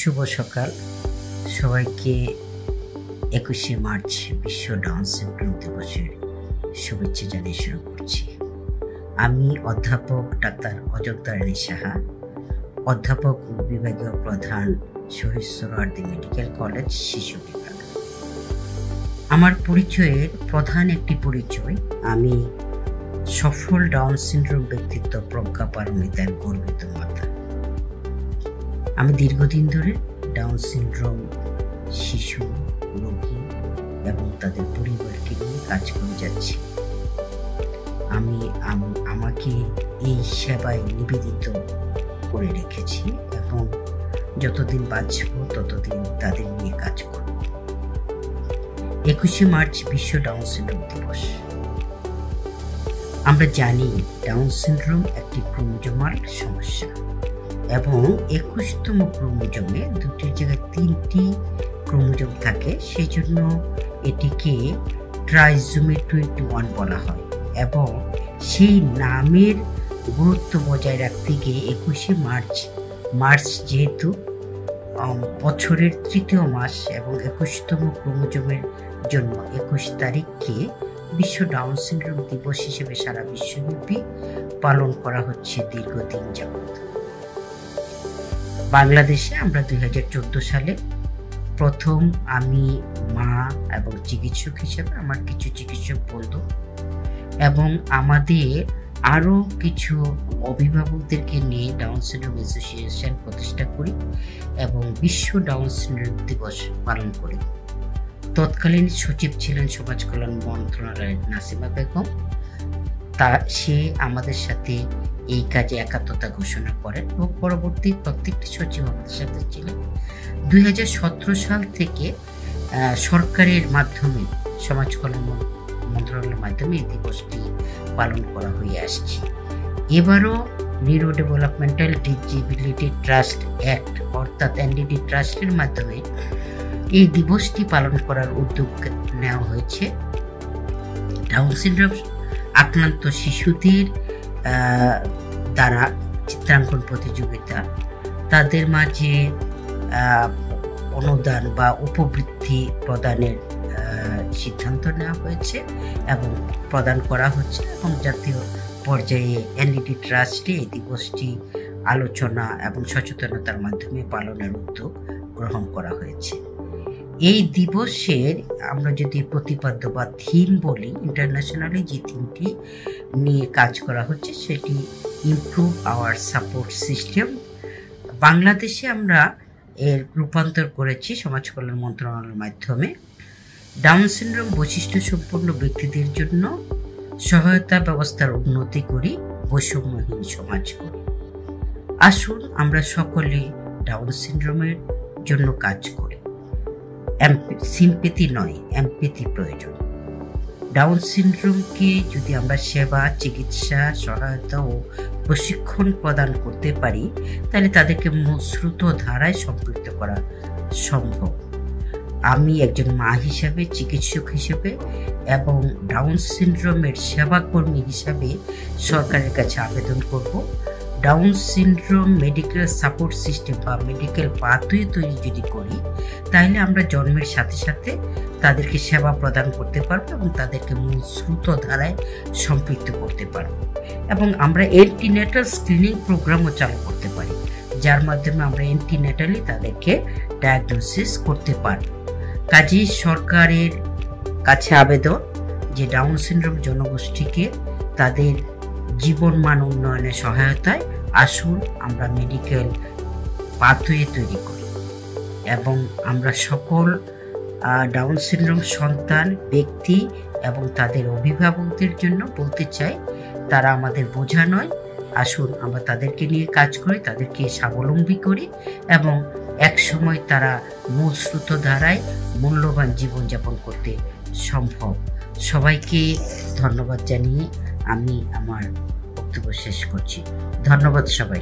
শুভ সকাল সবাইকে। 21শে মার্চ বিশ্ব ডাউন সিনড্রোম দিবসের শুভেচ্ছা জানিয়ে শুরু করছি। আমি অধ্যাপক ডাক্তার অযোধ্যা রানী সাহা, অধ্যাপক ও বিভাগীয় প্রধান শহীদ সোহরাওয়ার্দী মেডিকেল কলেজ শিশু বিভাগ। আমার পরিচয়ের প্রধান একটি পরিচয়, আমি সফল ডাউন সিনড্রোম ব্যক্তিত্ব প্রজ্ঞা পারমিতার গর্বিত মাতা। আমি দীর্ঘদিন ধরে ডাউন সিনড্রোম শিশু, রোগী এবং তাদের পরিবারকে নিয়ে কাজ করে যাচ্ছি। আমি আমাকে এই সেবায় নিবেদিত করে রেখেছি এবং যতদিন বাঁচব ততদিন তাদের নিয়ে কাজ করব। 21শে মার্চ বিশ্ব ডাউন সিনড্রোম দিবস। আমরা জানি ডাউন সিনড্রোম একটি ক্রোমোজোমাল সমস্যা এবং 21তম ক্রোমোজোমে দুটির জায়গায় 3টি ক্রোমোজোম থাকে, সেই জন্য এটিকে ট্রাইজোমি 21 বলা হয়। এবং সেই নামের গুরুত্ব বজায় রাখতে গিয়ে 21শে মার্চ যেহেতু বছরের 3য় মাস এবং 21তম ক্রোমোজোমের জন্য 21 তারিখকে বিশ্ব ডাউন সিনড্রোম দিবস হিসেবে সারা বিশ্বব্যাপী পালন করা হচ্ছে দীর্ঘদিন যাবত। বাংলাদেশে আমরা 2014 সালে প্রথম আমি মা এবং চিকিৎসক হিসেবে আমার কিছু চিকিৎসক বন্ধু এবং আমাদের আরও কিছু অভিভাবকদেরকে নিয়ে ডাউন সিনড্রোম অ্যাসোসিয়েশন প্রতিষ্ঠা করি এবং বিশ্ব ডাউন সিনড্রোম দিবস পালন করি। তৎকালীন সচিব ছিলেন সমাজ কল্যাণ মন্ত্রণালয়ের নাসিমা বেগম। সে আমাদের সাথে এই কাজে একাত্মতা ঘোষণা করেন এবং পরবর্তী প্রত্যেকটি সচিব আমাদের সাথে ছিলেন। 2017 সাল থেকে সরকারের মাধ্যমে সমাজ কল্যাণ মন্ত্রণালয়ের মাধ্যমে এই দিবসটি পালন করা হয়ে আসছে। এবারও neuro developmental disability trust act অর্থাৎ এনডিডি ট্রাস্টের মাধ্যমে এই দিবসটি পালন করার উদ্যোগ নেওয়া হয়েছে। ডাউন সিনড্রোম আক্রান্ত শিশুদের দ্বারা চিত্রাঙ্কন প্রতিযোগিতা, তাদের মাঝে অনুদান বা উপবৃত্তি প্রদানের সিদ্ধান্ত নেওয়া হয়েছে এবং প্রদান করা হচ্ছে এবং জাতীয় পর্যায়ে এনডিডি ট্রাস্টে এই দিবসটি আলোচনা এবং সচেতনতার মাধ্যমে পালনের উদ্যোগ গ্রহণ করা হয়েছে। এই দিবসের আমরা যদি প্রতিপাদ্য বা থিম বলি, ইন্টারন্যাশনালি যে থিমটি নিয়ে কাজ করা হচ্ছে সেটি ইমপ্রুভ আওয়ার সাপোর্ট সিস্টেম। বাংলাদেশে আমরা এর রূপান্তর করেছি সমাজ কল্যাণ মন্ত্রণালয়ের মাধ্যমে। ডাউন সিনড্রোম বৈশিষ্ট্য সম্পন্ন ব্যক্তিদের জন্য সহায়তা ব্যবস্থার উন্নতি করি, বৈষম্যহীন সমাজ করি। আসুন আমরা সকলে ডাউন সিনড্রোমের জন্য কাজ করি। সিম্পেথি নয়, এমপ্যাথি প্রয়োজন। ডাউন সিনড্রোমকে যদি আমরা সেবা, চিকিৎসা, সহায়তা ও প্রশিক্ষণ প্রদান করতে পারি তাহলে তাদেরকে মূলস্রোত ধারায় সম্পৃক্ত করা সম্ভব। আমি একজন মা হিসাবে, চিকিৎসক হিসেবে এবং ডাউন সিনড্রোমের সেবাকর্মী হিসাবে সরকারের কাছে আবেদন করব, down syndrome medical support system বা মেডিকেল পাথওয়ে তৈরি যদি করি তাহলে আমরা জন্মের সাথে সাথে তাদেরকে সেবা প্রদান করতে পারবো এবং তাদেরকে মূল স্রোত ধারায় সম্পৃক্ত করতে পারবো এবং আমরা অ্যান্টিনেটাল স্ক্রিনিং প্রোগ্রামও চালু করতে পারি, যার মাধ্যমে আমরা অ্যান্টিনেটালি তাদেরকে ডায়াগনোসিস করতে পারবো। কাজেই সরকারের কাছে আবেদন যে ডাউন সিনড্রোম জনগোষ্ঠীকে তাদের জীবন মান উন্নয়নে সহায়তায় আসুন আমরা মেডিকেল পাথওয়ে তৈরি করি এবং আমরা সকল ডাউন সিনড্রোম সন্তান, ব্যক্তি এবং তাদের অভিভাবকদের জন্য বলতে চাই, তারা আমাদের বোঝা নয়। আসুন আমরা তাদেরকে নিয়ে কাজ করি, তাদেরকে স্বাবলম্বী করি এবং এক সময় তারা মূল স্রোত ধারায় মূল্যবান জীবনযাপন করতে সম্ভব। সবাইকে ধন্যবাদ জানিয়ে আমি আমার বক্তব্য শেষ করছি। ধন্যবাদ সবাই।